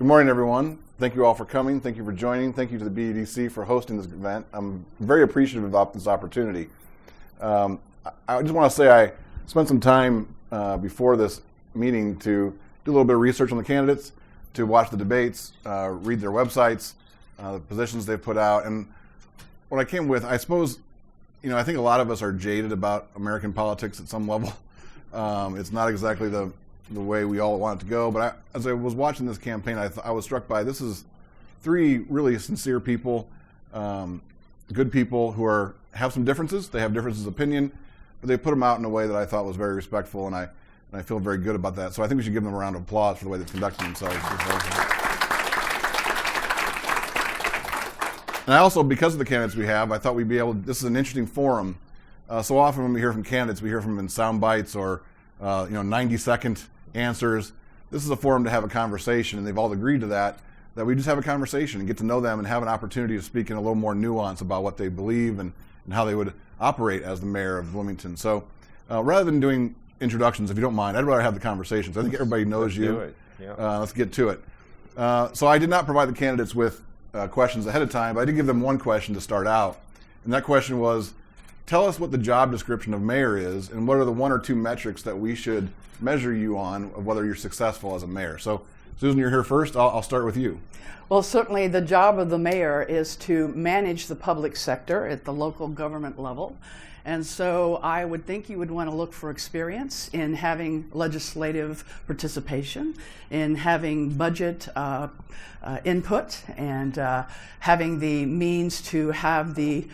Good morning, everyone. Thank you all for coming. Thank you for joining. Thank you to the BEDC for hosting this event. I'm very appreciative about this opportunity. I just want to say I spent some time before this meeting to do a little bit of research on the candidates, to watch the debates, read their websites, the positions they've put out. And what I came with, I suppose, I think a lot of us are jaded about American politics at some level. It's not exactly the way we all want it to go. But as I was watching this campaign, I was struck by this is three really sincere people, good people who have some differences. They have differences of opinion, but they put them out in a way that I thought was very respectful, and I feel very good about that. So I think we should give them a round of applause for the way they've conducted themselves. And I also, because of the candidates we have, I thought we'd be able to, this is an interesting forum. So often when we hear from candidates, we hear from them in sound bites or 90-second answers. This is a forum to have a conversation, and they've all agreed to that we just have a conversation and get to know them and have an opportunity to speak in a little more nuance about what they believe and how they would operate as the mayor of Bloomington. So rather than doing introductions, if you don't mind, I'd rather have the conversations. I think everybody knows you. Do it. Yeah. Let's get to it. So I did not provide the candidates with questions ahead of time, but I did give them one question to start out. And that question was, tell us what the job description of mayor is and what are the one or two metrics that we should measure you on of whether you're successful as a mayor. So Susan, you're here first. I'll start with you. Well, certainly the job of the mayor is to manage the public sector at the local government level. And so I would think you would want to look for experience in having legislative participation, in having budget input, and having the means to have the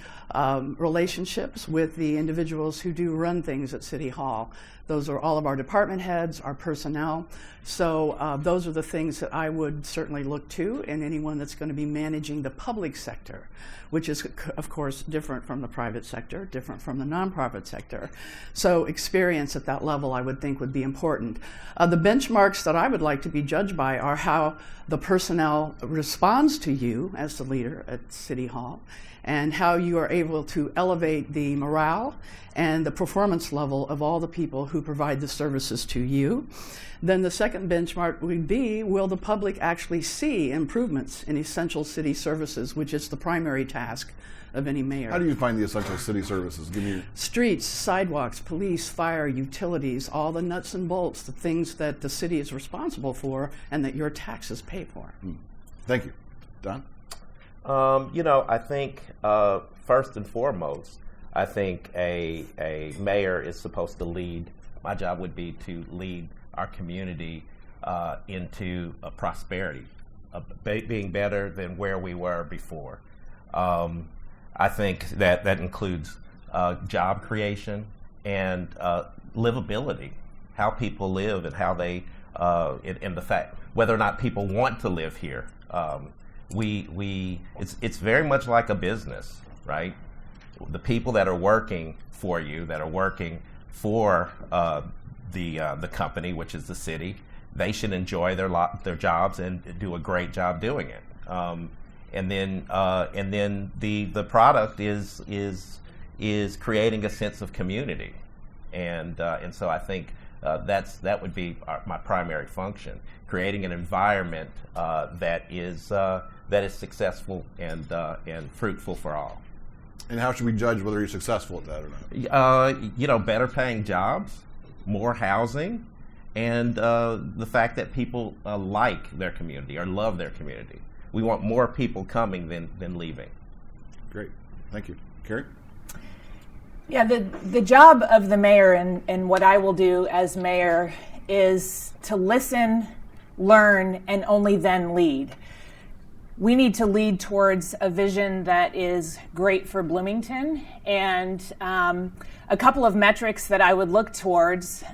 relationships with the individuals who do run things at City Hall. Those are all of our department heads, our personnel. So those are the things that I would certainly look to in anyone that's going to be managing the public sector, which is, of course, different from the private sector, different from the nonprofit sector. So experience at that level, I would think, would be important. The benchmarks that I would like to be judged by are how the personnel responds to you as the leader at City Hall, and how you are able to elevate the morale and the performance level of all the people who provide the services to you. Then the second benchmark would be, will the public actually see improvements in essential city services, which is the primary task of any mayor. How do you find the essential city services? Give me streets, sidewalks, police, fire, utilities, all the nuts and bolts, the things that the city is responsible for and that your taxes pay for. Thank you. Don? I think first and foremost, I think a mayor is supposed to lead. My job would be to lead our community into prosperity, being better than where we were before. I think that includes job creation and livability, how people live and how they, and the fact whether or not people want to live here. It's very much like a business, right? The people that are working for you, that are working for the company, which is the city, they should enjoy their jobs and do a great job doing it. And then the product is creating a sense of community, and so I think that would be my primary function, creating an environment that is successful and fruitful for all. And how should we judge whether you're successful at that or not? Better paying jobs, more housing, and the fact that people like their community or love their community. We want more people coming than leaving. Great. Thank you. Carrie? Yeah, the job of the mayor and what I will do as mayor is to listen, learn, and only then lead. We need to lead towards a vision that is great for Bloomington, and a couple of metrics that I would look towards.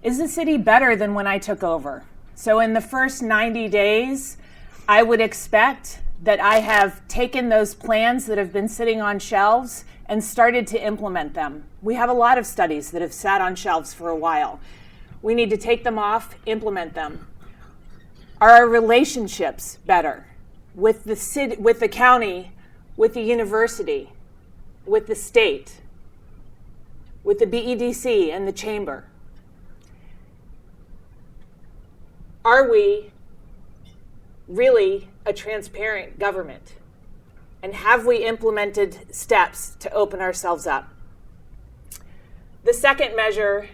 Is the city better than when I took over? So in the first 90 days, I would expect that I have taken those plans that have been sitting on shelves and started to implement them. We have a lot of studies that have sat on shelves for a while. We need to take them off, implement them. Are our relationships better with the city, with the county, with the university, with the state, with the BEDC and the chamber? Are we really a transparent government? And have we implemented steps to open ourselves up? The second measure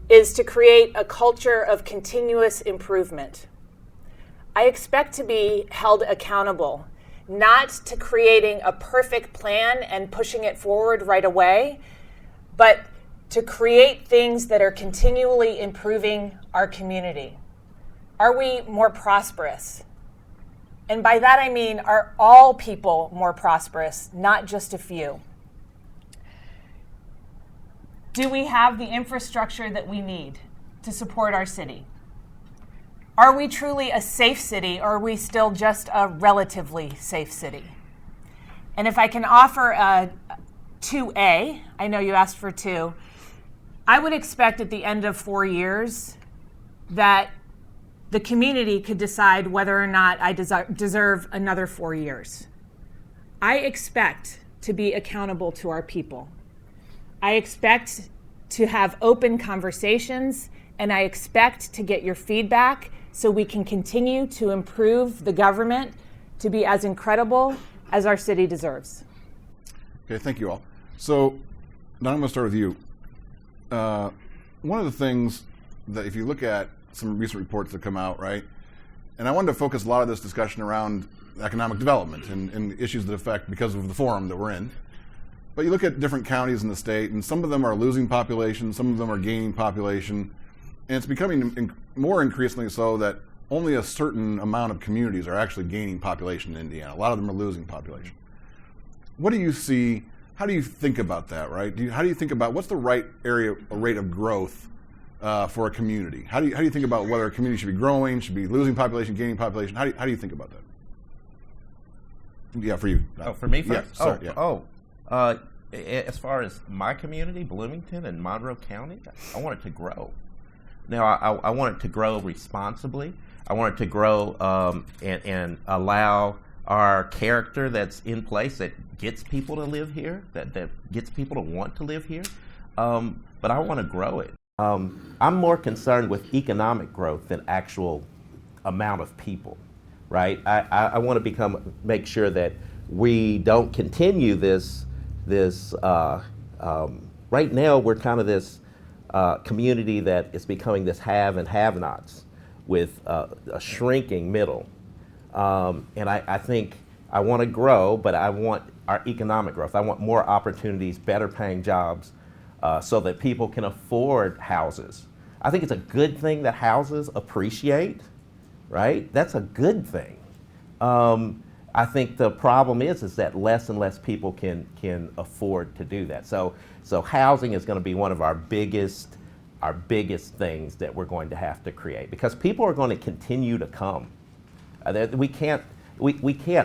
is to create a culture of continuous improvement. I expect to be held accountable, not to creating a perfect plan and pushing it forward right away, but to create things that are continually improving our community. Are we more prosperous? And by that I mean, are all people more prosperous, not just a few? Do we have the infrastructure that we need to support our city? Are we truly a safe city, or are we still just a relatively safe city? And if I can offer a 2A, I know you asked for 2, I would expect at the end of 4 years that the community could decide whether or not I deserve another 4 years. I expect to be accountable to our people. I expect to have open conversations, and I expect to get your feedback so we can continue to improve the government to be as incredible as our city deserves. Okay, thank you all. So now I'm going to start with you. One of the things that if you look at some recent reports that come out, right, and I wanted to focus a lot of this discussion around economic development and issues that affect because of the forum that we're in. But you look at different counties in the state, and some of them are losing population, some of them are gaining population, and it's becoming more increasingly so that only a certain amount of communities are actually gaining population in Indiana. A lot of them are losing population. What do you see? How do you think about that, right? How do you think about what's the right rate of growth for a community? How do you think about whether a community should be growing, should be losing population, gaining population? How do you think about that? Yeah, for you. Oh, for me first? Yeah, sorry, as far as my community, Bloomington and Monroe County, I want it to grow. Now, I want it to grow responsibly. I want it to grow and allow our character that's in place that gets people to live here, that gets people to want to live here. But I want to grow it. I'm more concerned with economic growth than actual amount of people, right? I want to make sure that we don't continue this. Right now, we're kind of this community that is becoming this have and have-nots with a shrinking middle. And I think I want to grow, but I want our economic growth. I want more opportunities, better paying jobs, so that people can afford houses. I think it's a good thing that houses appreciate, right? That's a good thing. I think the problem is that less and less people can afford to do that. So housing is going to be one of our biggest things that we're going to have to create, because people are going to continue to come. We can't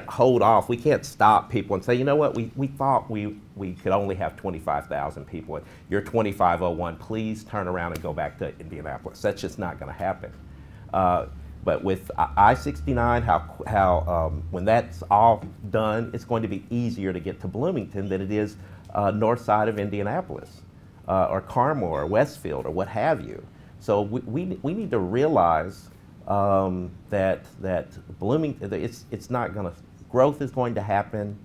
hold off. We can't stop people and say, you know what, we thought we could only have 25,000 people. You're 2,501. Please turn around and go back to Indianapolis. That's just not going to happen. But with I-69, how when that's all done, it's going to be easier to get to Bloomington than it is north side of Indianapolis, or Carmore, or Westfield, or what have you. So we need to realize that Bloomington, it's not going to, growth is going to happen.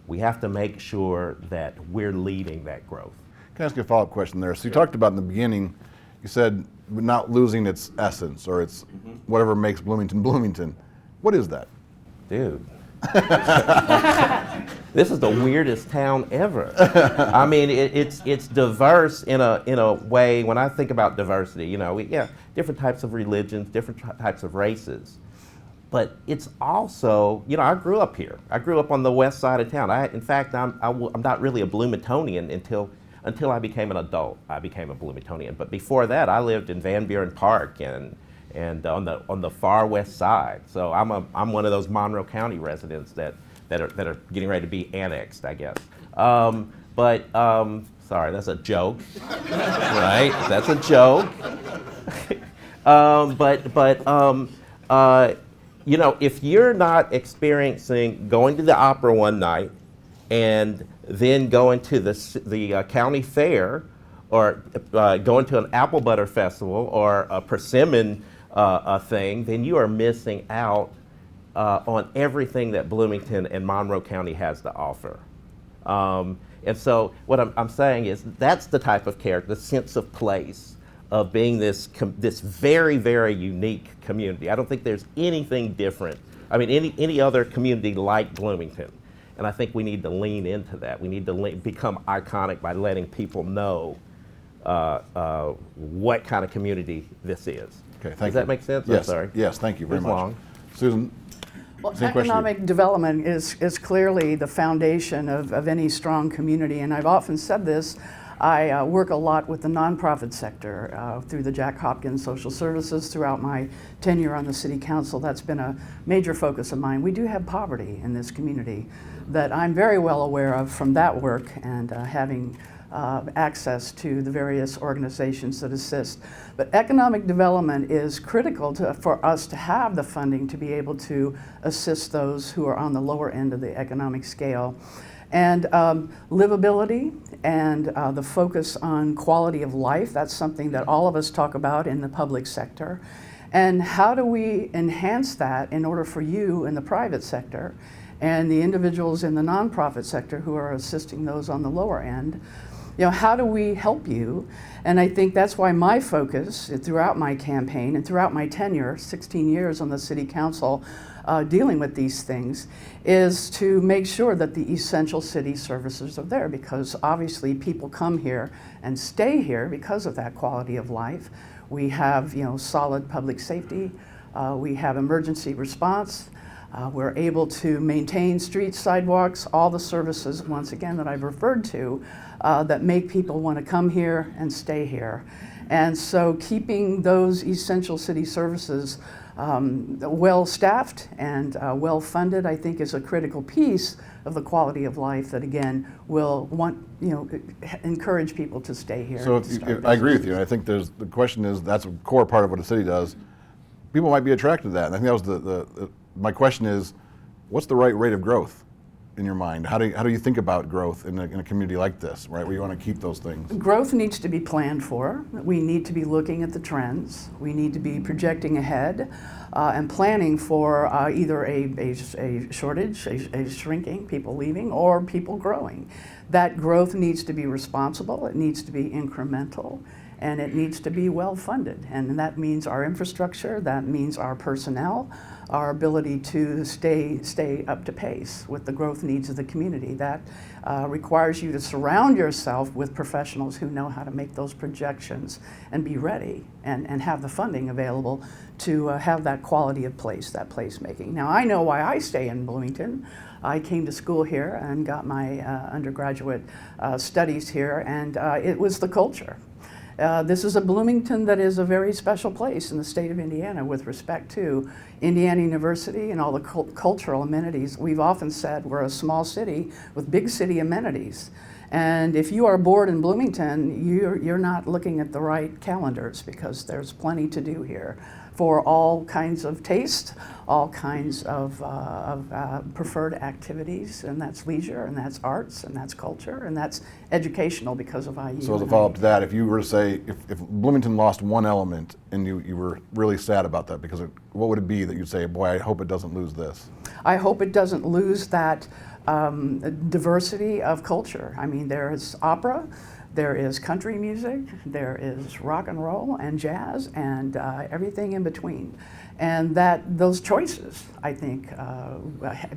We have to make sure that we're leading that growth. Can I ask you a follow-up question there? So you talked about in the beginning, you said not losing its essence, or its whatever makes Bloomington Bloomington. What is that? Dude. This is the weirdest town ever. I mean, it's diverse in a way. When I think about diversity, different types of religions, different types of races, but it's also, I grew up here. I grew up on the west side of town. In fact, I'm not really a Bloomingtonian until I became an adult. I became a Bloomingtonian, but before that, I lived in Van Buren Park and on the far west side. So I'm one of those Monroe County residents that are getting ready to be annexed, I guess. Sorry, that's a joke, right? That's a joke. If you're not experiencing going to the opera one night and then going to the county fair, or going to an apple butter festival or a persimmon thing, then you are missing out on everything that Bloomington and Monroe County has to offer. And so what I'm saying is that's the type of character, the sense of place of being this very, very unique community. I don't think there's anything different. I mean, any other community like Bloomington. And I think we need to lean into that. We need to become iconic by letting people know what kind of community this is. Okay, thank Does you. that make sense? Yes. I'm sorry. Yes, thank you very It was much. long. Susan? Well, Same question. economic development is clearly the foundation of any strong community, and I've often said this. I work a lot with the nonprofit sector through the Jack Hopkins Social Services throughout my tenure on the City Council. That's been a major focus of mine. We do have poverty in this community that I'm very well aware of from that work and having access to the various organizations that assist. But economic development is critical for us to have the funding to be able to assist those who are on the lower end of the economic scale. And livability and the focus on quality of life, that's something that all of us talk about in the public sector. And how do we enhance that in order for you in the private sector and the individuals in the nonprofit sector who are assisting those on the lower end? How do we help you? And I think that's why my focus throughout my campaign and throughout my tenure, 16 years on the City Council, dealing with these things, is to make sure that the essential city services are there, because obviously people come here and stay here because of that quality of life. We have solid public safety, we have emergency response, we're able to maintain streets, sidewalks, all the services, once again, that I've referred to, that make people want to come here and stay here. And so keeping those essential city services well-staffed and well-funded, I think, is a critical piece of the quality of life that, again, will encourage people to stay here. So I agree with you. And I think the question is, that's a core part of what a city does. People might be attracted to that. And I think that was my question is, what's the right rate of growth in your mind? How do you think about growth in a community like this, right, where you want to keep those things? Growth needs to be planned for. We need to be looking at the trends. We need to be projecting ahead and planning for either a shortage, a shrinking, people leaving, or people growing. That growth needs to be responsible. It needs to be incremental. And it needs to be well funded. And that means our infrastructure, that means our personnel, our ability to stay up to pace with the growth needs of the community. That requires you to surround yourself with professionals who know how to make those projections and be ready and have the funding available to have that quality of place, that placemaking. Now, I know why I stay in Bloomington. I came to school here and got my undergraduate studies here, and it was the culture. This is a Bloomington that is a very special place in the state of Indiana with respect to Indiana University and all the cultural amenities. We've often said we're a small city with big city amenities. And if you are bored in Bloomington, you're not looking at the right calendars, because there's plenty to do here for all kinds of taste, all kinds of preferred activities, and that's leisure, and that's arts, and that's culture, and that's educational because of IU. So as a follow-up to that, if you were to say, if Bloomington lost one element and you were really sad about that, because what would it be that you'd say, boy, I hope it doesn't lose this? I hope it doesn't lose that diversity of culture. I mean, there is opera, there is country music, there is rock and roll and jazz and everything in between. And those choices, I think,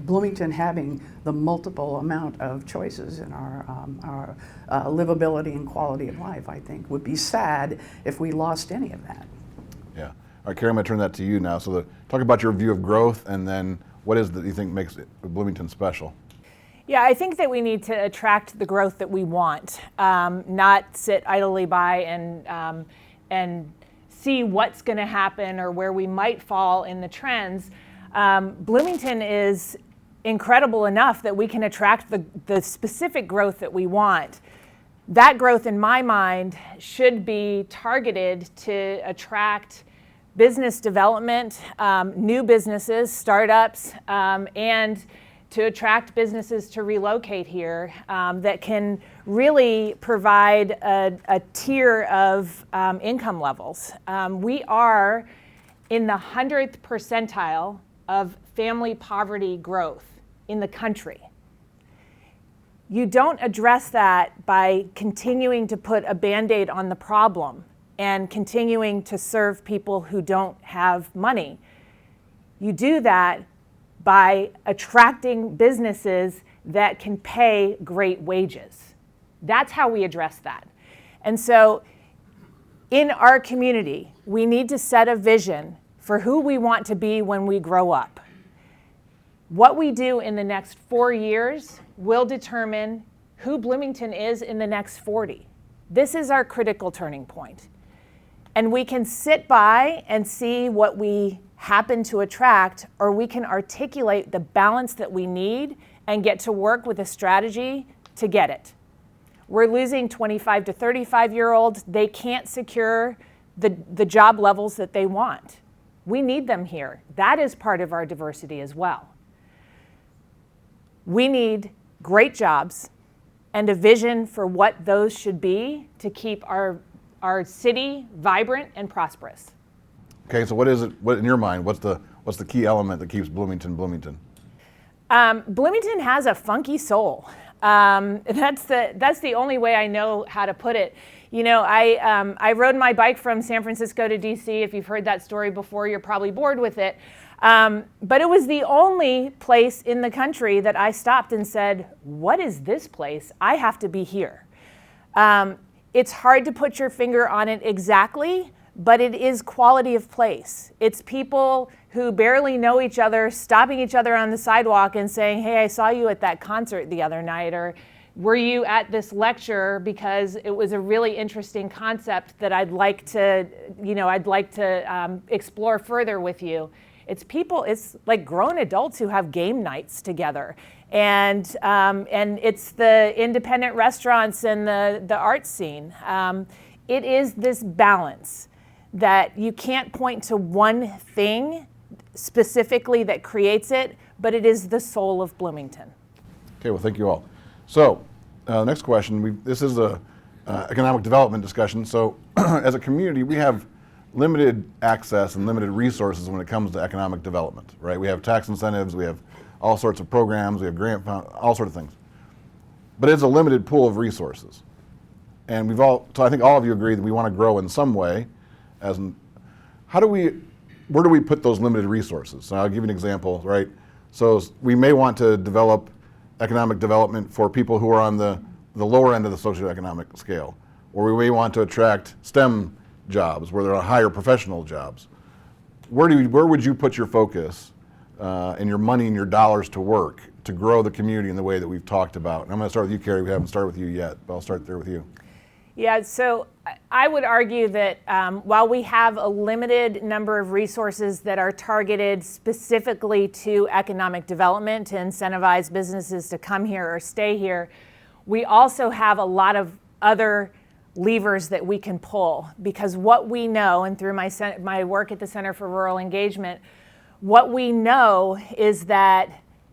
Bloomington having the multiple amount of choices in our livability and quality of life, I think, would be sad if we lost any of that. Yeah. All right, Carrie, I'm going to turn that to you now. So talk about your view of growth, and then what is it that you think makes Bloomington special? Yeah, I think that we need to attract the growth that we want, not sit idly by and see what's going to happen or where we might fall in the trends. Bloomington is incredible enough that we can attract the specific growth that we want. That growth, in my mind, should be targeted to attract business development, new businesses, startups, and to attract businesses to relocate here that can really provide a tier of income levels. We are in the 100th percentile of family poverty growth in the country. You don't address that by continuing to put a Band-Aid on the problem and continuing to serve people who don't have money. You do that by attracting businesses that can pay great wages. That's how we address that. And so in our community, we need to set a vision for who we want to be when we grow up. What we do in the next 4 years will determine who Bloomington is in the next 40. This is our critical turning point. And we can sit by and see what we happen to attract, or we can articulate the balance that we need and get to work with a strategy to get it. We're losing 25 to 35-year-olds. They can't secure the job levels that they want. We need them here. That is part of our diversity as well. We need great jobs and a vision for what those should be to keep our city vibrant and prosperous. Okay, so what is it? What in your mind? What's the key element that keeps Bloomington Bloomington? Bloomington has a funky soul. That's the only way I know how to put it. You know, I rode my bike from San Francisco to DC. If you've heard that story before, you're probably bored with it. But it was the only place in the country that I stopped and said, "What is this place? I have to be here." It's hard to put your finger on it exactly, but it is quality of place. It's people who barely know each other stopping each other on the sidewalk and saying, "Hey, I saw you at that concert the other night," or "Were you at this lecture because it was a really interesting concept that I'd like to explore further with you." It's people, it's like grown adults who have game nights together. And it's the independent restaurants and the art scene. It is this balance that you can't point to one thing specifically that creates it, but it is the soul of Bloomington. Okay, well, thank you all. So, next question. This is a economic development discussion. So, as a community, we have limited access and limited resources when it comes to economic development, right? We have tax incentives, we have all sorts of programs, we have grant fund, all sorts of things. But it's a limited pool of resources. And so I think all of you agree that we want to grow in some way. Where do we put those limited resources? So I'll give you an example, right? So we may want to develop economic development for people who are on the lower end of the socioeconomic scale. Or we may want to attract STEM jobs where there are higher professional jobs. Where would you put your focus and your money and your dollars to work to grow the community in the way that we've talked about? And I'm going to start with you, Carrie. We haven't started with you yet, but I'll start there with you. Yeah, so I would argue that while we have a limited number of resources that are targeted specifically to economic development to incentivize businesses to come here or stay here, we also have a lot of other levers that we can pull, because what we know, and through my work at the Center for Rural Engagement, what we know is that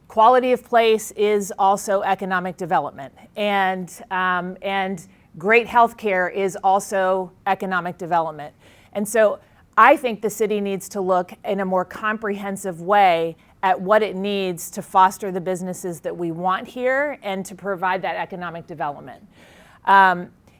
quality of place is also economic development, and great health care is also economic development. And so I think the city needs to look in a more comprehensive way at what it needs to foster the businesses that we want here and to provide that economic development.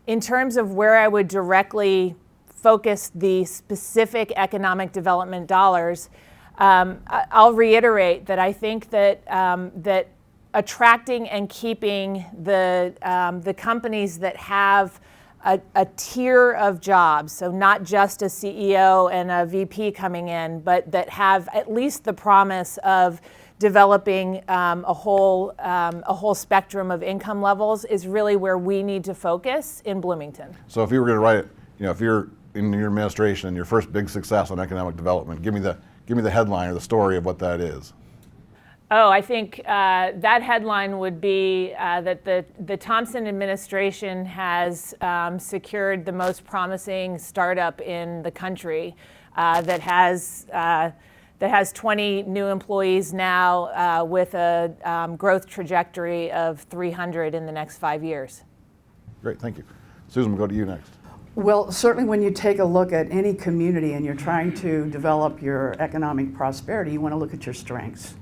In terms of where I would directly focus the specific economic development dollars, I'll reiterate that I think that attracting and keeping the companies that have a tier of jobs, so not just a CEO and a VP coming in, but that have at least the promise of developing a whole spectrum of income levels, is really where we need to focus in Bloomington. So if you were going to write it, if you're in your administration and your first big success on economic development, give me the headline or the story of what that is. Oh, I think that headline would be that the Thompson administration has secured the most promising startup in the country that has 20 new employees now with a growth trajectory of 300 in the next 5 years. Great, thank you. Susan, we'll go to you next. Well, certainly when you take a look at any community and you're trying to develop your economic prosperity, you want to look at your strengths.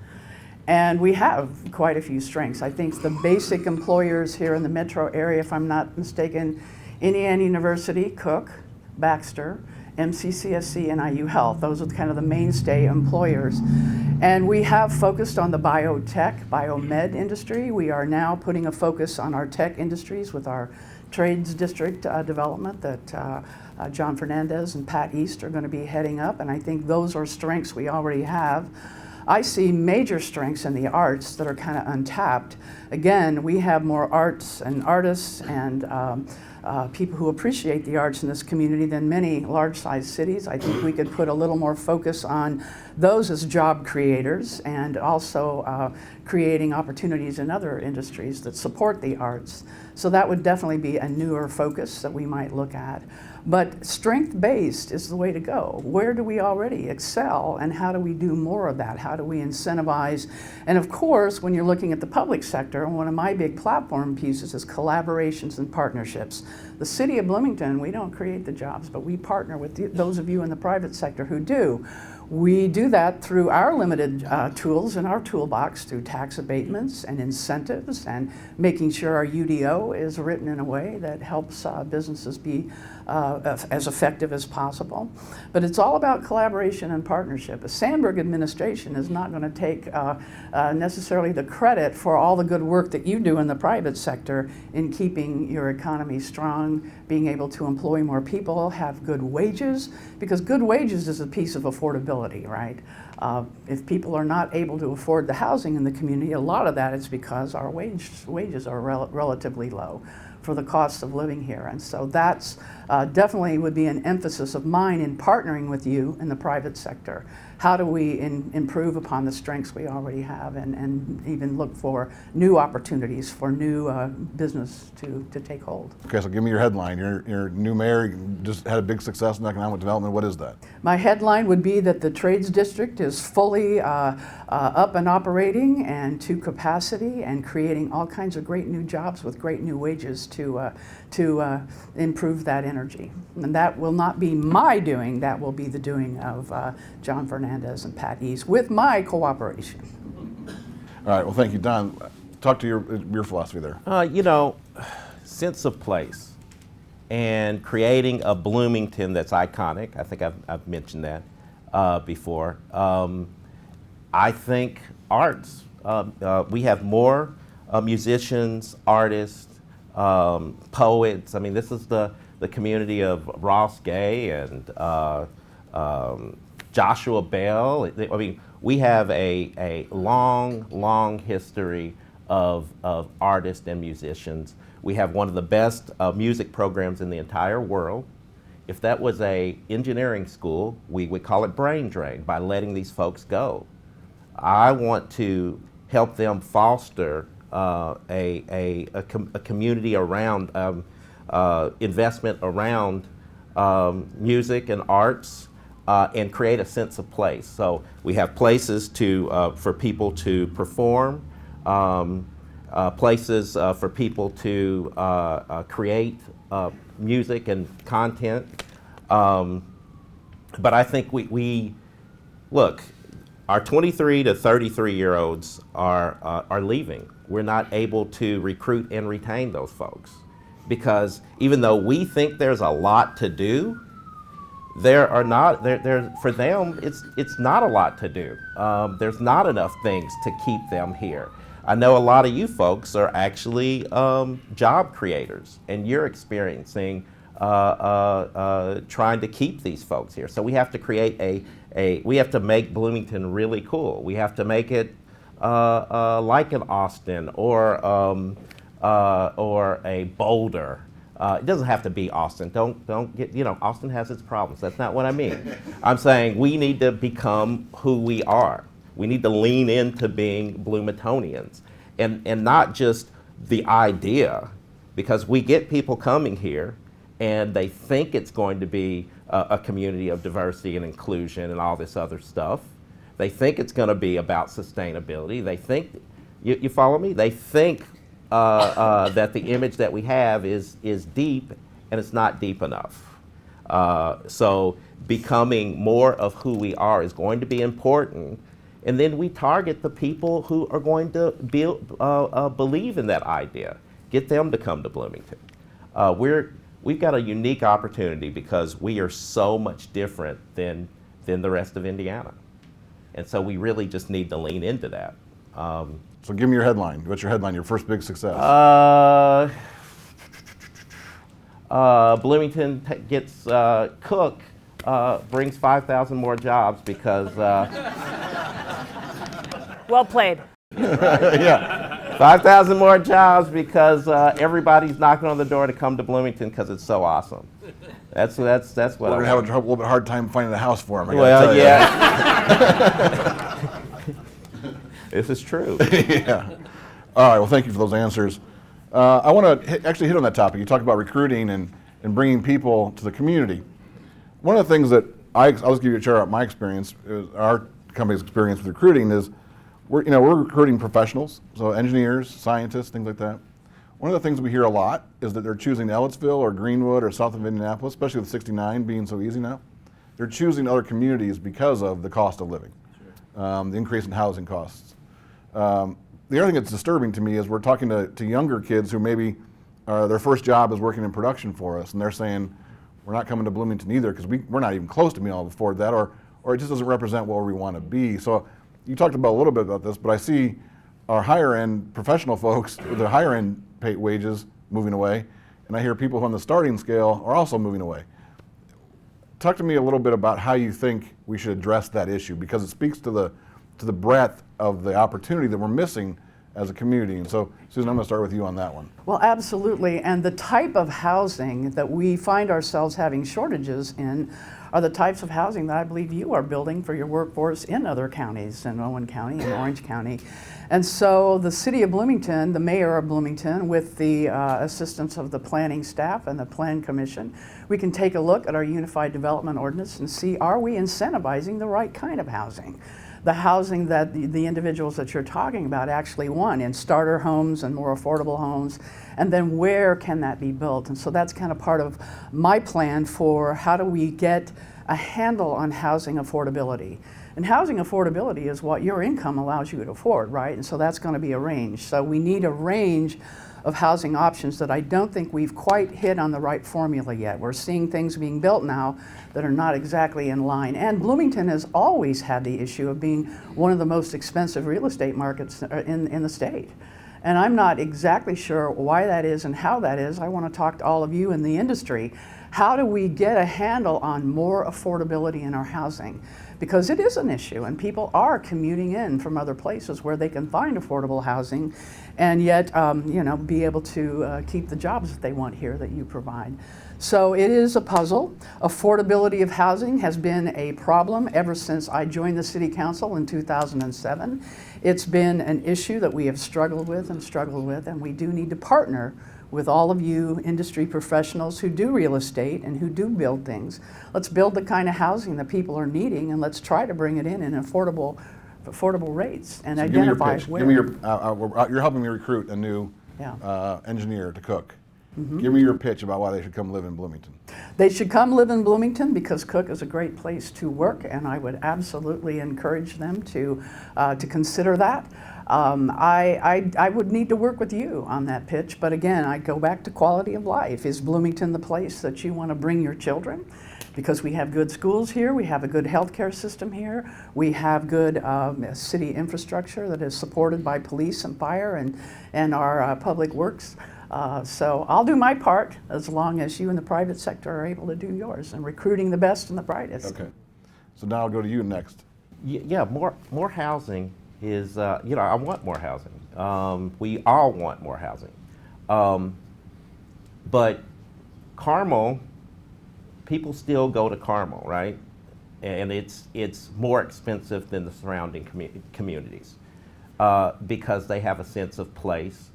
And we have quite a few strengths. I think the basic employers here in the metro area, if I'm not mistaken, Indiana University, Cook, Baxter, MCCSC, and IU Health. Those are kind of the mainstay employers. And we have focused on the biotech, biomed industry. We are now putting a focus on our tech industries with our trades district development that John Fernandez and Pat East are going to be heading up, and I think those are strengths we already have. I see major strengths in the arts that are kind of untapped. Again, we have more arts and artists and people who appreciate the arts in this community than many large-sized cities. I think we could put a little more focus on those as job creators and also creating opportunities in other industries that support the arts. So that would definitely be a newer focus that we might look at. But strength-based is the way to go. Where do we already excel, and how do we do more of that? How do we incentivize? And of course, when you're looking at the public sector, one of my big platform pieces is collaborations and partnerships. The city of Bloomington, we don't create the jobs, but we partner with those of you in the private sector who do. We do that through our limited tools in our toolbox, through tax abatements and incentives and making sure our UDO is written in a way that helps businesses be as effective as possible. But it's all about collaboration and partnership. The Sandberg administration is not going to take necessarily the credit for all the good work that you do in the private sector in keeping your economy strong, being able to employ more people, have good wages, because good wages is a piece of affordability, right? If people are not able to afford the housing in the community, a lot of that is because our wages are relatively low for the cost of living here. And so that's definitely would be an emphasis of mine in partnering with you in the private sector. How do we improve upon the strengths we already have and even look for new opportunities for new business to take hold? Okay, so give me your headline. Your new mayor just had a big success in economic development. What is that? My headline would be that the trades district is fully up and operating and to capacity and creating all kinds of great new jobs with great new wages to improve that energy. And that will not be my doing, that will be the doing of John Fernandez and Pat East with my cooperation. All right, well, thank you, Don. Talk to your philosophy there. Sense of place and creating a Bloomington that's iconic. I think I've mentioned that before. I think arts. We have more musicians, artists, poets. I mean, this is the community of Ross Gay and Joshua Bell. I mean, we have a long history of artists and musicians. We have one of the best music programs in the entire world. If that was a engineering school, we would call it brain drain by letting these folks go. I want to help them foster a community around investment around music and arts and create a sense of place. So we have places for people to perform, places for people to create music and content. But I think we look, our 23 to 33-year-olds are leaving. We're not able to recruit and retain those folks because even though we think there's a lot to do, there for them it's not a lot to do. There's not enough things to keep them here. I know a lot of you folks are actually job creators, and you're experiencing trying to keep these folks here. So we have to create we have to make Bloomington really cool. We have to make it like an Austin or a Boulder. It doesn't have to be Austin. Don't get, Austin has its problems. That's not what I mean. I'm saying we need to become who we are. We need to lean into being Bloomingtonians and not just the idea, because we get people coming here and they think it's going to be a community of diversity and inclusion and all this other stuff. They think it's going to be about sustainability. They think, you follow me? They think that the image that we have is deep and it's not deep enough. So becoming more of who we are is going to be important. And then we target the people who are going to believe in that idea, get them to come to Bloomington. We've got a unique opportunity because we are so much different than the rest of Indiana. And so we really just need to lean into that. So give me your headline. What's your headline, your first big success? Bloomington gets Cook brings 5,000 more jobs because Well played. Yeah. 5,000 more jobs because everybody's knocking on the door to come to Bloomington because it's so awesome. That's what We're going to have a little bit hard time finding a house for him. Well, yeah. This is true. Yeah. All right. Well, thank you for those answers. I want to actually hit on that topic. You talked about recruiting and bringing people to the community. One of the things that I'll just give you a share out my experience, our company's experience with recruiting is we're recruiting professionals, so engineers, scientists, things like that. One of the things we hear a lot is that they're choosing Ellettsville or Greenwood or south of Indianapolis, especially with 69 being so easy now. They're choosing other communities because of the cost of living, the increase in housing costs. The other thing that's disturbing to me is we're talking to younger kids who maybe their first job is working in production for us, and they're saying, we're not coming to Bloomington either because we're not even close to being able to afford that, or it just doesn't represent where we want to be. So you talked about a little bit about this, but I see our higher end professional folks with their higher end pay wages moving away, and I hear people who on the starting scale are also moving away. Talk to me a little bit about how you think we should address that issue, because it speaks to the breadth of the opportunity that we're missing as a community. And so, Susan, I'm going to start with you on that one. Well, absolutely. And the type of housing that we find ourselves having shortages in are the types of housing that I believe you are building for your workforce in other counties, in Owen County and Orange County. And so the city of Bloomington, the mayor of Bloomington, with the assistance of the planning staff and the plan commission, we can take a look at our unified development ordinance and see, are we incentivizing the right kind of housing? The housing that the individuals that you're talking about actually want, in starter homes and more affordable homes, and then where can that be built? And so that's kind of part of my plan for how do we get a handle on housing affordability. And housing affordability is what your income allows you to afford, right? And so that's going to be a range. So we need a range of housing options that I don't think we've quite hit on the right formula yet. We're seeing things being built now that are not exactly in line. And Bloomington has always had the issue of being one of the most expensive real estate markets in the state. And I'm not exactly sure why that is and how that is. I want to talk to all of you in the industry. How do we get a handle on more affordability in our housing? Because it is an issue, and people are commuting in from other places where they can find affordable housing and yet be able to keep the jobs that they want here that you provide. So it is a puzzle. Affordability of housing has been a problem ever since I joined the City Council in 2007. It's been an issue that we have struggled with, and we do need to partner with all of you industry professionals who do real estate and who do build things. Let's build the kind of housing that people are needing, and let's try to bring it in affordable rates and So identify give me your pitch. where. Give me your, you're helping me recruit a new engineer to cook. Mm-hmm. Give me your pitch about why they should come live in Bloomington. They should come live in Bloomington because Cook is a great place to work, and I would absolutely encourage them to consider that. I would need to work with you on that pitch, but again, I go back to quality of life. Is Bloomington the place that you want to bring your children? Because we have good schools here, we have a good healthcare system here, we have good city infrastructure that is supported by police and fire and our public works. So I'll do my part as long as you in the private sector are able to do yours and recruiting the best and the brightest. Okay. So now I'll go to you next. Yeah, more housing is, I want more housing. We all want more housing. But Carmel, people still go to Carmel, right? And it's more expensive than the surrounding communities because they have a sense of place.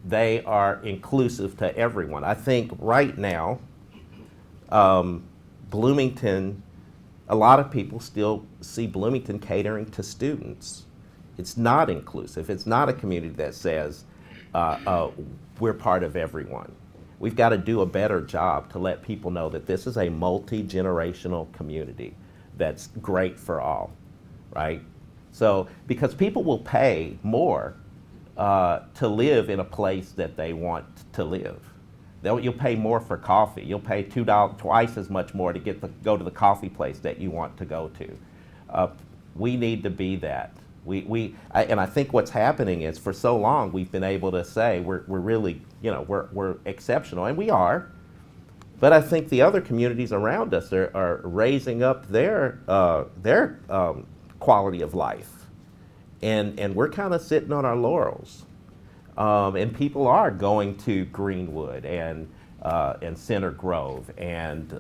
They are inclusive to everyone. I think right now, Bloomington, a lot of people still see Bloomington catering to students. It's not inclusive. It's not a community that says we're part of everyone. we've got to do a better job to let people know that this is a multi-generational community that's great for all, right? So, because people will pay more to live in a place that they want to live. You'll pay more for coffee. You'll pay twice as much more to go to the coffee place that you want to go to. We need to be that. And I think what's happening is, for so long we've been able to say we're really, we're exceptional, and we are. But I think the other communities around us are raising up their quality of life, and we're kind of sitting on our laurels. And people are going to Greenwood and Center Grove and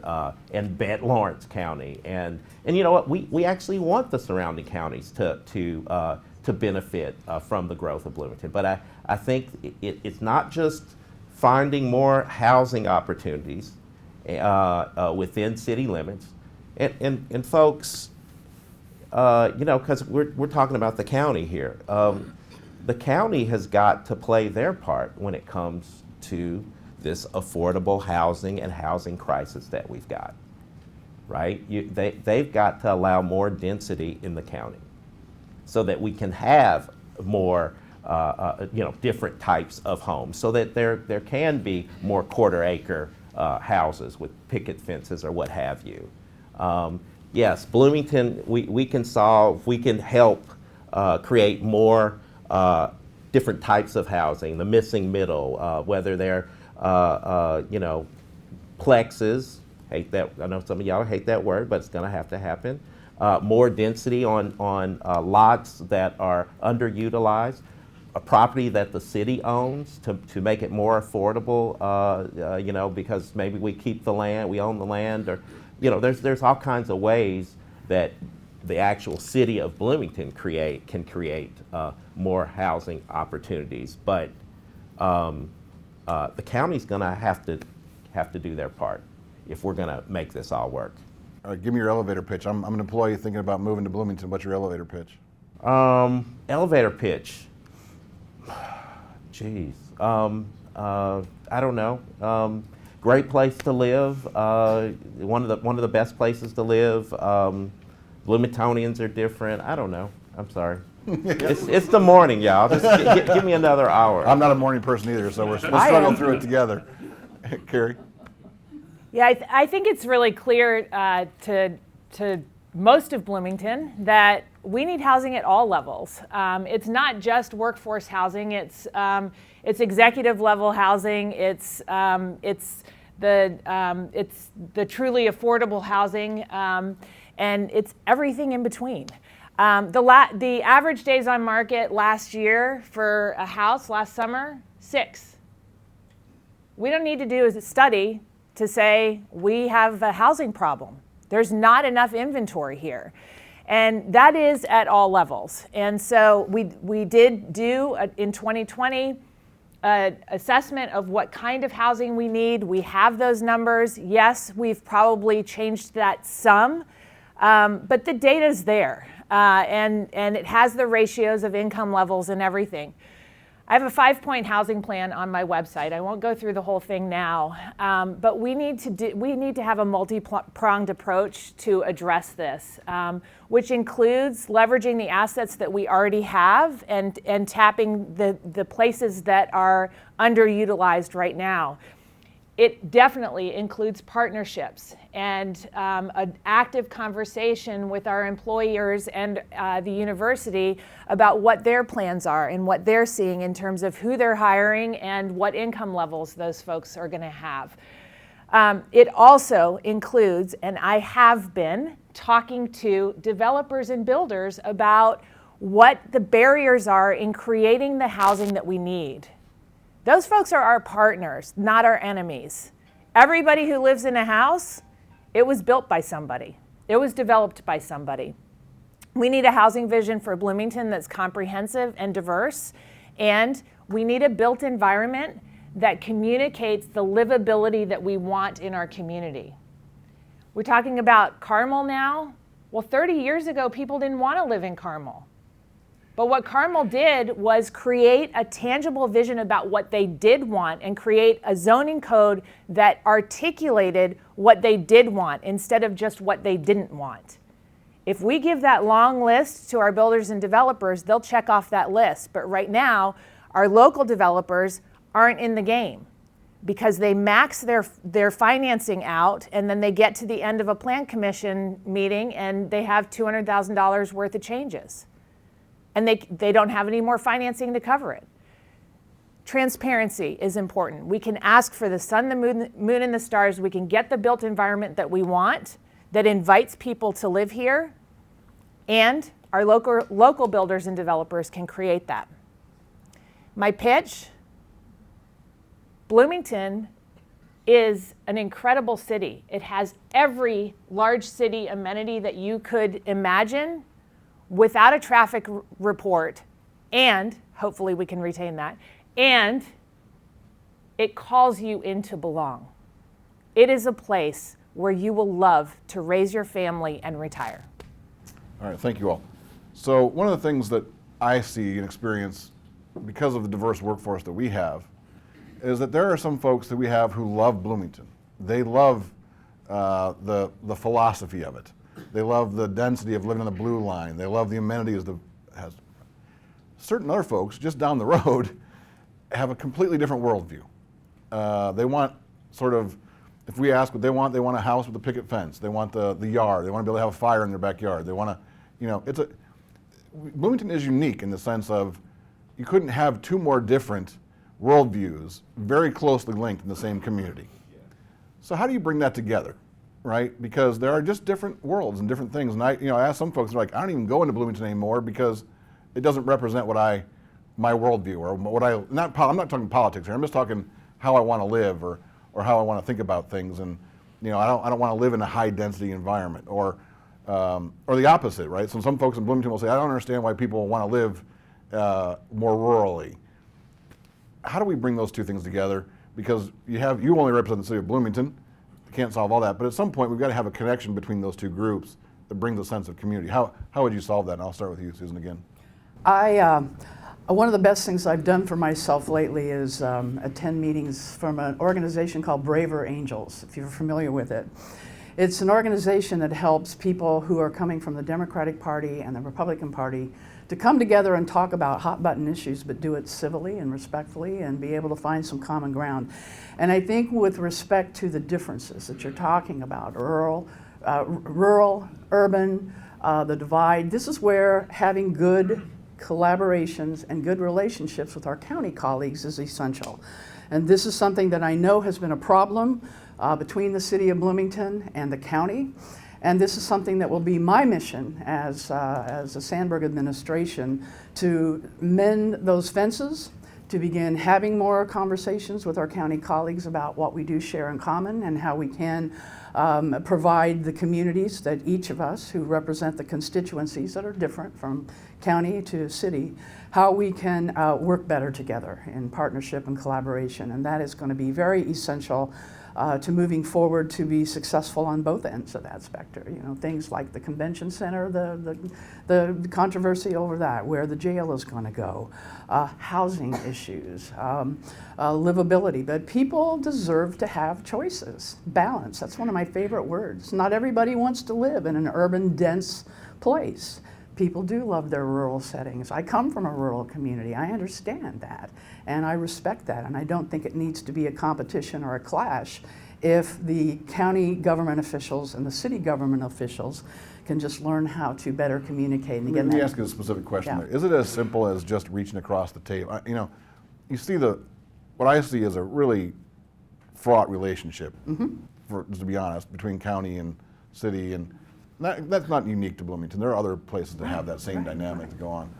Lawrence County, and you know what, we actually want the surrounding counties to benefit from the growth of Bloomington. But I think it's not just finding more housing opportunities within city limits, and folks, because we're talking about the county here. The county has got to play their part when it comes to this affordable housing and housing crisis that we've got, right? They've got to allow more density in the county so that we can have more, different types of homes, so that there can be more quarter-acre houses with picket fences or what have you. Yes, Bloomington, we can help create more different types of housing, the missing middle, whether they're, plexes, hate that, I know some of y'all hate that word, but it's gonna have to happen. More density on lots that are underutilized, a property that the city owns to make it more affordable, because maybe we keep the land, we own the land, or, there's all kinds of ways that the actual city of Bloomington can create more housing opportunities, but the county's going to have to do their part if we're going to make this all work. All right, give me your elevator pitch. I'm an employee thinking about moving to Bloomington. What's your elevator pitch? Elevator pitch. Jeez. I don't know. Great place to live. One of the best places to live. Bloomingtonians are different. I don't know. I'm sorry. It's the morning, y'all. Just give me another hour. I'm not a morning person either, so we'll struggle through it together. Carrie? Yeah, I think it's really clear to most of Bloomington that we need housing at all levels. It's not just workforce housing. It's executive level housing. It's the truly affordable housing, and it's everything in between. The average days on market last year for a house last summer, 6. We don't need to do a study to say we have a housing problem. There's not enough inventory here. And that is at all levels. And so we did do, in 2020, an assessment of what kind of housing we need. We have those numbers. Yes, we've probably changed that some, but the data's there. And it has the ratios of income levels and everything. I have a 5-point housing plan on my website. I won't go through the whole thing now, but we need to have a multi-pronged approach to address this, which includes leveraging the assets that we already have and tapping the places that are underutilized right now. It definitely includes partnerships and an active conversation with our employers and the university about what their plans are and what they're seeing in terms of who they're hiring and what income levels those folks are going to have. It also includes, and I have been talking to developers and builders about what the barriers are in creating the housing that we need. Those folks are our partners, not our enemies. Everybody who lives in a house, it was built by somebody. It was developed by somebody. We need a housing vision for Bloomington that's comprehensive and diverse, and we need a built environment that communicates the livability that we want in our community. We're talking about Carmel now. Well, 30 years ago, people didn't want to live in Carmel. But what Carmel did was create a tangible vision about what they did want and create a zoning code that articulated what they did want instead of just what they didn't want. If we give that long list to our builders and developers, they'll check off that list. But right now, our local developers aren't in the game because they max their financing out, and then they get to the end of a plan commission meeting and they have $200,000 worth of changes. And they don't have any more financing to cover it. Transparency is important. We can ask for the sun, the moon, and the stars. We can get the built environment that we want, that invites people to live here, and our local builders and developers can create that. My pitch, Bloomington is an incredible city. It has every large city amenity that you could imagine without a traffic report, and hopefully we can retain that, and it calls you in to belong. It is a place where you will love to raise your family and retire. All right, thank you all. So one of the things that I see and experience because of the diverse workforce that we have is that there are some folks that we have who love Bloomington. They love the philosophy of it. They love the density of living on the blue line. They love the amenities that has. Certain other folks just down the road have a completely different worldview. They want sort of, if we ask what they want a house with a picket fence. They want the yard. They want to be able to have a fire in their backyard. They want to, Bloomington is unique in the sense of you couldn't have two more different worldviews very closely linked in the same community. So how do you bring that together? Right? Because there are just different worlds and different things. And I ask some folks, they're like, I don't even go into Bloomington anymore because it doesn't represent my worldview or what I'm not talking politics here. I'm just talking how I want to live or how I want to think about things. And, I don't want to live in a high density environment or the opposite, right? So some folks in Bloomington will say, I don't understand why people want to live more rurally. How do we bring those two things together? Because you only represent the city of Bloomington. Can't solve all that, but at some point we've got to have a connection between those two groups that brings a sense of community. How would you solve that? And I'll start with you, Susan, again. One of the best things I've done for myself lately is attend meetings from an organization called Braver Angels, if you're familiar with it. It's an organization that helps people who are coming from the Democratic Party and the Republican Party to come together and talk about hot button issues, but do it civilly and respectfully and be able to find some common ground. And I think with respect to the differences that you're talking about, rural, urban, the divide, this is where having good collaborations and good relationships with our county colleagues is essential. And this is something that I know has been a problem between the city of Bloomington and the county. And this is something that will be my mission as the Sandberg administration, to mend those fences, to begin having more conversations with our county colleagues about what we do share in common and how we can provide the communities that each of us who represent the constituencies that are different from county to city, how we can work better together in partnership and collaboration. And that is going to be very essential to moving forward to be successful on both ends of that spectrum. Things like the convention center, the controversy over that, where the jail is going to go, housing issues, livability. But people deserve to have choices, balance. That's one of my favorite words. Not everybody wants to live in an urban, dense place. People do love their rural settings. I come from a rural community. I understand that, and I respect that, and I don't think it needs to be a competition or a clash if the county government officials and the city government officials can just learn how to better communicate. And Let me ask you a specific question there. Is it as simple as just reaching across the table? You see what I see is a really fraught relationship, to be honest, between county and city, and that's not unique to Bloomington. There are other places that have that same dynamic to go on.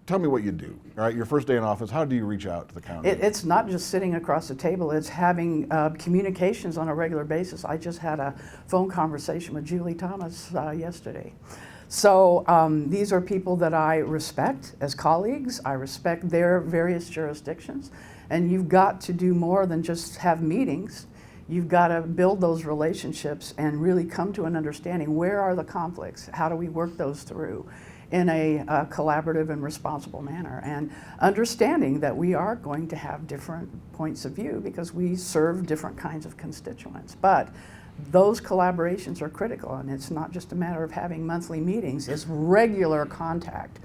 Tell me what you do. All right, your first day in office, how do you reach out to the county? It's not just sitting across the table, it's having communications on a regular basis. I just had a phone conversation with Julie Thomas yesterday. So these are people that I respect as colleagues. I respect their various jurisdictions. And you've got to do more than just have meetings. You've got to build those relationships and really come to an understanding. Where are the conflicts? How do we work those through? in a collaborative and responsible manner, and understanding that we are going to have different points of view because we serve different kinds of constituents. But those collaborations are critical, and it's not just a matter of having monthly meetings, it's regular contact,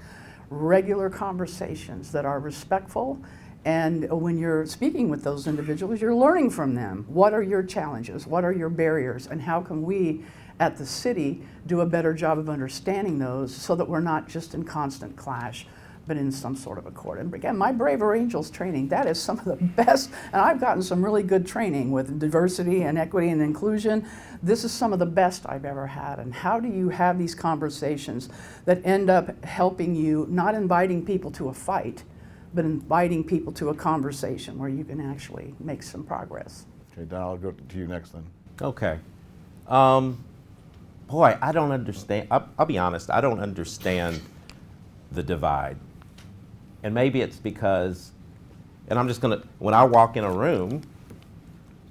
regular conversations that are respectful. And when you're speaking with those individuals, you're learning from them. What are your challenges? What are your barriers? And how can we at the city do a better job of understanding those so that we're not just in constant clash, but in some sort of accord? And again, my Braver Angels training, that is some of the best, and I've gotten some really good training with diversity and equity and inclusion. This is some of the best I've ever had. And how do you have these conversations that end up helping you, not inviting people to a fight, but inviting people to a conversation where you can actually make some progress? Okay, Don, I'll go to you next then. Okay. Boy, I don't understand. I'll be honest, I don't understand the divide. And maybe it's because, and I'm just gonna, when I walk in a room,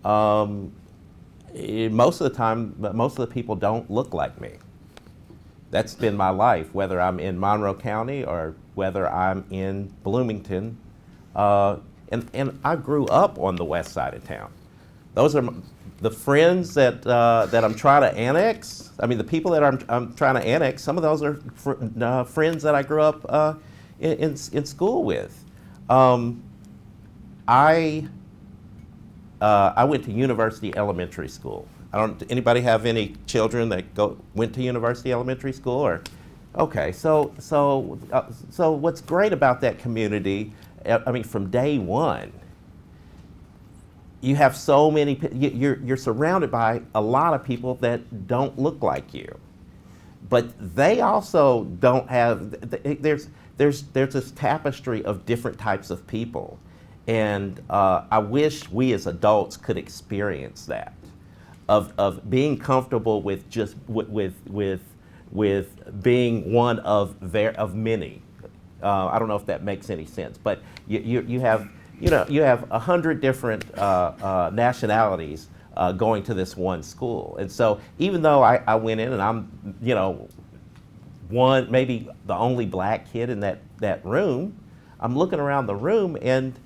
most of the time, most of the people don't look like me. That's been my life, whether I'm in Monroe County or whether I'm in Bloomington. And I grew up on the west side of town. Those are the friends that I'm trying to annex. I mean, the people that I'm trying to annex, some of those are friends that I grew up in school with. I went to University Elementary School. Anybody have any children that went to University Elementary School? Or, okay, so what's great about that community, I mean, from day one, you have so many, you're surrounded by a lot of people that don't look like you. But they also don't have, there's this tapestry of different types of people. And I wish we as adults could experience that, of being comfortable with just with being one of many. I don't know if that makes any sense, but you have 100 different nationalities going to this one school. And so even though I went in and I'm, one, maybe the only black kid in that room, I'm looking around the room and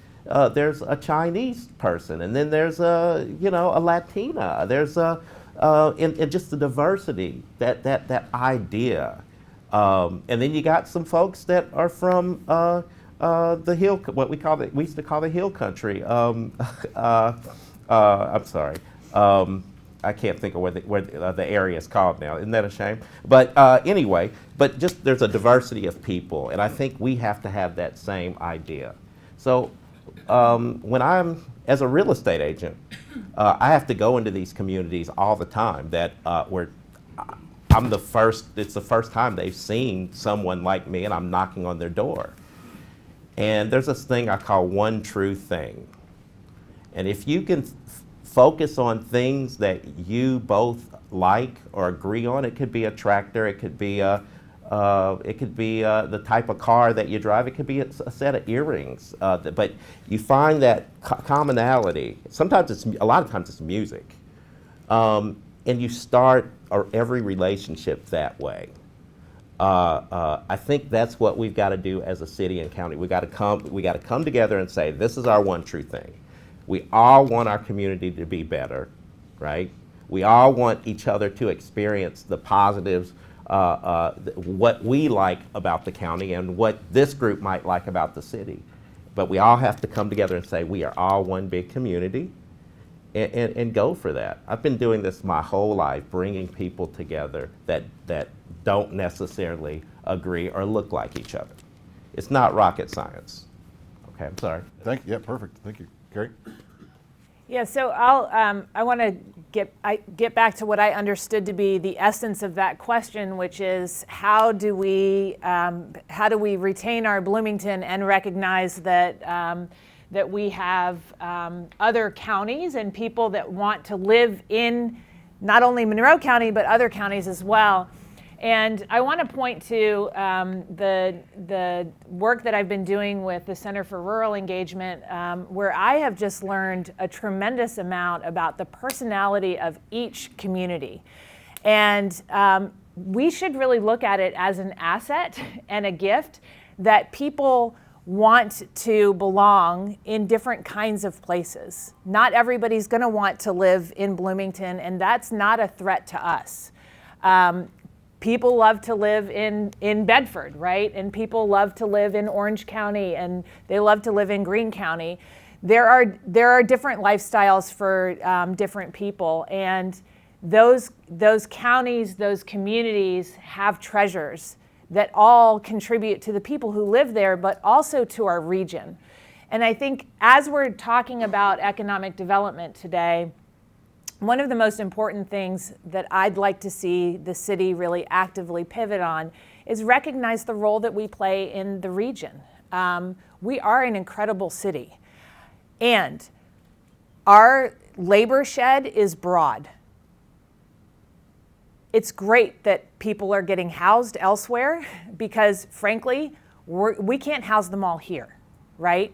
there's a Chinese person, and then there's a Latina. There's and just the diversity, that idea. And then you got some folks that are from the hill, we used to call the hill country. I'm sorry. I can't think of where the area is called now. Isn't that a shame? But anyway, but just there's a diversity of people, and I think we have to have that same idea. So when I'm, as a real estate agent, I have to go into these communities all the time that where I'm the first, it's the first time they've seen someone like me, and I'm knocking on their door. And there's this thing I call one true thing. And if you can focus on things that you both like or agree on, it could be a tractor, it could be the type of car that you drive, it could be a set of earrings. But you find that commonality. Sometimes a lot of times it's music. And you start every relationship that way. I think that's what we've got to do as a city and county. We got to come together and say, this is our one true thing. We all want our community to be better, right? We all want each other to experience the positives, what we like about the county and what this group might like about the city. But we all have to come together and say, we are all one big community, and go for that. I've been doing this my whole life, bringing people together that don't necessarily agree or look like each other. It's not rocket science. Okay, I'm sorry. Thank you. Yeah, perfect. Thank you. Gary? Yeah, so I want to get back to what I understood to be the essence of that question, which is how do we retain our Bloomington and recognize that that we have other counties and people that want to live in not only Monroe County but other counties as well. And I want to point to the work that I've been doing with the Center for Rural Engagement, where I have just learned a tremendous amount about the personality of each community. And we should really look at it as an asset and a gift that people want to belong in different kinds of places. Not everybody's going to want to live in Bloomington, and that's not a threat to us. People love to live in Bedford, right? And people love to live in Orange County, and they love to live in Greene County. There are different lifestyles for different people, and those counties, those communities have treasures that all contribute to the people who live there, but also to our region. And I think as we're talking about economic development today, one of the most important things that I'd like to see the city really actively pivot on is recognize the role that we play in the region. We are an incredible city, and our labor shed is broad. It's great that people are getting housed elsewhere because, frankly, we can't house them all here, right?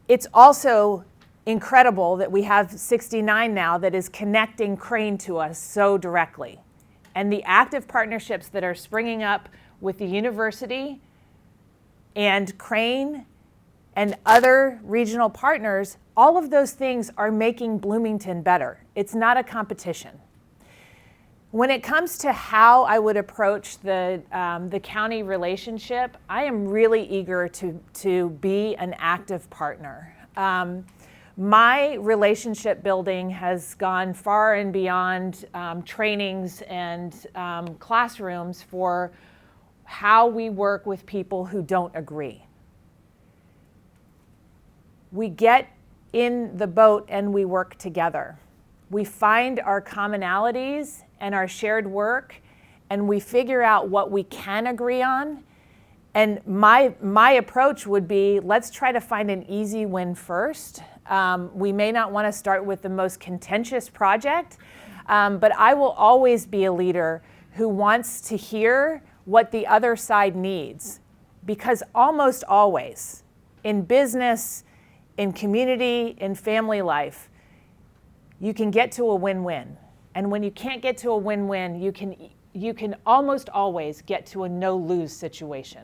It's also incredible that we have 69 now that is connecting Crane to us so directly. And the active partnerships that are springing up with the university and Crane and other regional partners, all of those things are making Bloomington better. It's not a competition. When it comes to how I would approach the county relationship, I am really eager to be an active partner. My relationship building has gone far and beyond trainings and classrooms for how we work with people who don't agree. We get in the boat and we work together. We find our commonalities and our shared work, and we figure out what we can agree on. And my approach would be, let's try to find an easy win first. We may not want to start with the most contentious project, but I will always be a leader who wants to hear what the other side needs. Because almost always, in business, in community, in family life, you can get to a win-win. And when you can't get to a win-win, you can almost always get to a no-lose situation.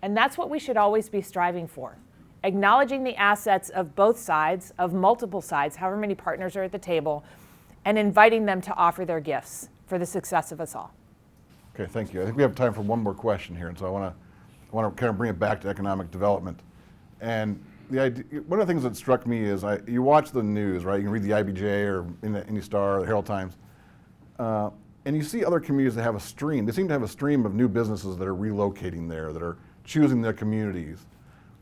And that's what we should always be striving for. Acknowledging the assets of both sides, of multiple sides, however many partners are at the table, and inviting them to offer their gifts for the success of us all. Okay, thank you. I think we have time for one more question here, and so I want to kind of bring it back to economic development. And the idea, one of the things that struck me is you watch the news, right? You can read the IBJ or in the Indy Star or the Herald Times, and you see other communities that have a stream. They seem to have a stream of new businesses that are relocating there, that are choosing their communities.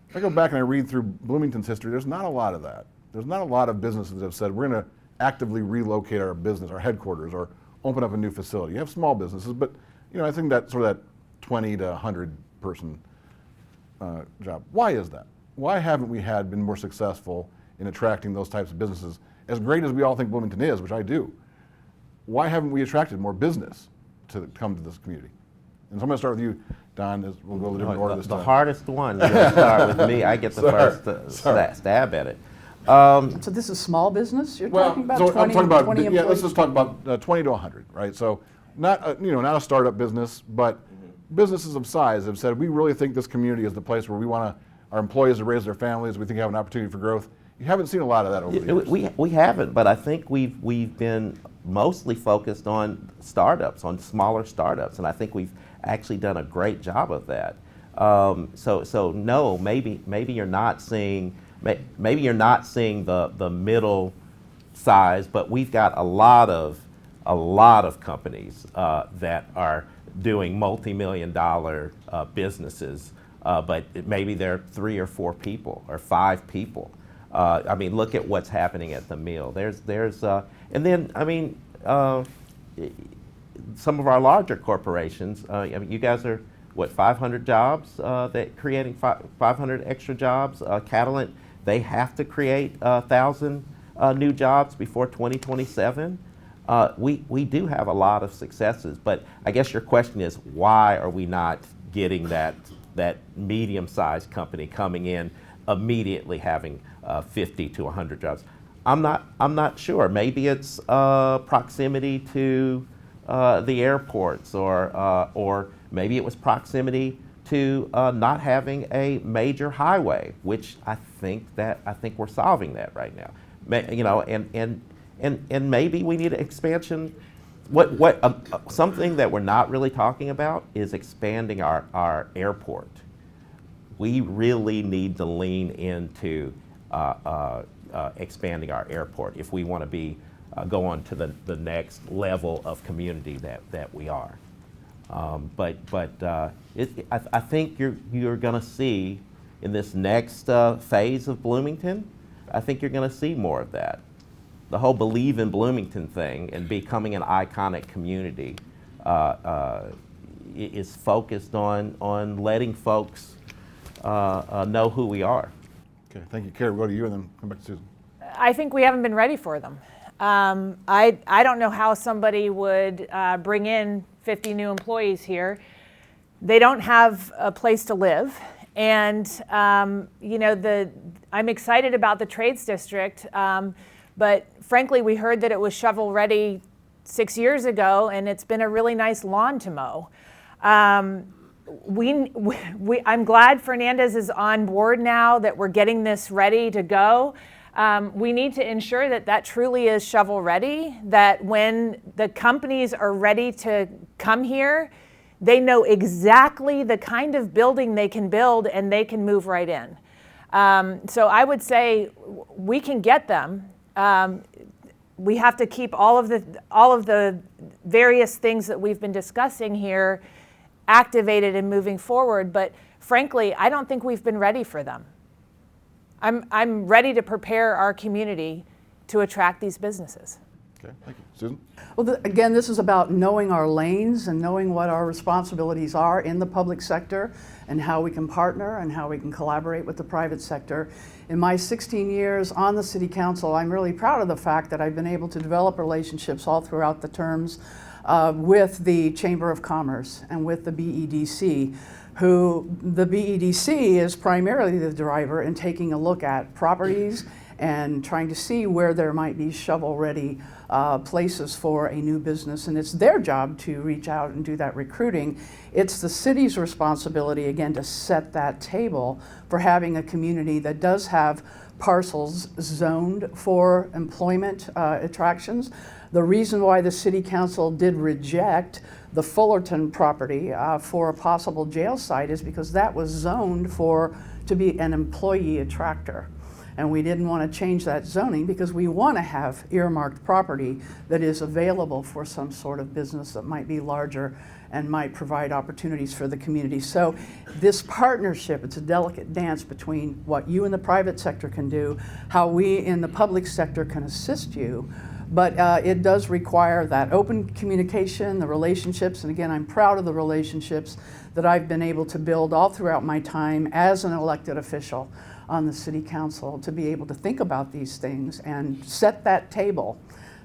If I go back and I read through Bloomington's history, there's not a lot of that. There's not a lot of businesses that have said, we're going to actively relocate our business, our headquarters, or open up a new facility. You have small businesses, but I think that sort of that 20 to 100 person job. Why is that? Why haven't we been more successful in attracting those types of businesses? As great as we all think Bloomington is, which I do, why haven't we attracted more business to come to this community? And so I'm going to start with you, Don. We'll go a different order this time. The hardest one. You're going to start with me. I get the first stab at it. So this is small business you're talking about? So 20, I'm talking about 20 yeah. employees? Let's just talk about 20 to 100, right? So not not a startup business, but businesses of size have said we really think this community is the place where we want our employees to raise their families. We think we have an opportunity for growth. You haven't seen a lot of that over the years. We haven't, but I think we've been mostly focused on startups, on smaller startups, and I think we've actually done a great job of that. So no, maybe you're not seeing the middle size, but we've got a lot of companies that are doing multi-million-dollar businesses, but maybe they're 3 or 4 people or 5 people. I mean, look at what's happening at the mill. And then I mean, some of our larger corporations. I mean, you guys are what 500 jobs that creating 500 extra jobs. Catalent, they have to create 1,000 new jobs before 2027. We do have a lot of successes, but I guess your question is why are we not getting that medium-sized company coming in immediately having 50 to 100 jobs? I'm not sure. Maybe it's proximity to the airports, or maybe it was proximity to not having a major highway, which I think we're solving that right now. And maybe we need an expansion. Something that we're not really talking about is expanding our airport. We really need to lean into expanding our airport if we want to be going to the next level of community that we are. I think you're going to see in this next phase of Bloomington, I think you're going to see more of that. The whole Believe in Bloomington thing and becoming an iconic community is focused on letting folks know who we are. Okay, thank you, Carrie. We'll go to you and then come back to Susan. I think we haven't been ready for them. I don't know how somebody would bring in 50 new employees here. They don't have a place to live. And, I'm excited about the Trades District, but frankly, we heard that it was shovel ready 6 years ago, and it's been a really nice lawn to mow. I'm glad Fernandez is on board now, that we're getting this ready to go. We need to ensure that truly is shovel ready, that when the companies are ready to come here, they know exactly the kind of building they can build and they can move right in. So I would say we can get them. We have to keep all of the various things that we've been discussing here activated and moving forward. But frankly, I don't think we've been ready for them. I'm ready to prepare our community to attract these businesses. Okay, thank you. Susan? Well, again, this is about knowing our lanes and knowing what our responsibilities are in the public sector and how we can partner and how we can collaborate with the private sector. In my 16 years on the City Council, I'm really proud of the fact that I've been able to develop relationships all throughout the terms with the Chamber of Commerce and with the BEDC, who the BEDC is primarily the driver in taking a look at properties and trying to see where there might be shovel-ready places for a new business. And it's their job to reach out and do that recruiting. It's the city's responsibility, again, to set that table for having a community that does have parcels zoned for employment attractions. The reason why the City Council did reject the Fullerton property for a possible jail site is because that was zoned to be an employee attractor. And we didn't want to change that zoning because we want to have earmarked property that is available for some sort of business that might be larger and might provide opportunities for the community. So this partnership, it's a delicate dance between what you in the private sector can do, how we in the public sector can assist you, but it does require that open communication, the relationships, and again, I'm proud of the relationships that I've been able to build all throughout my time as an elected official on the City Council, to be able to think about these things and set that table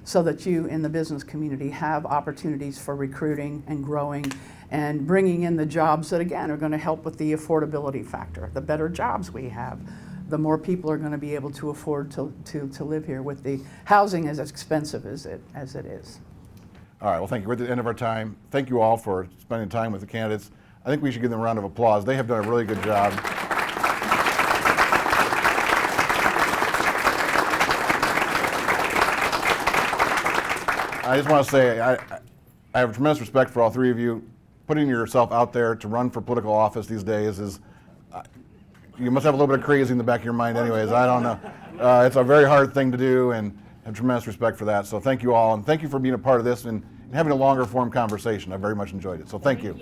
so that you in the business community have opportunities for recruiting and growing and bringing in the jobs that, again, are going to help with the affordability factor. The better jobs we have, the more people are going to be able to afford to live here with the housing as expensive as it is. All right, well, thank you. We're at the end of our time. Thank you all for spending time with the candidates. I think we should give them a round of applause. They have done a really good job. I just want to say I have tremendous respect for all three of you. Putting yourself out there to run for political office these days is, you must have a little bit of crazy in the back of your mind anyways, I don't know. It's a very hard thing to do, and I have tremendous respect for that. So thank you all, and thank you for being a part of this and having a longer form conversation. I very much enjoyed it, so thank you.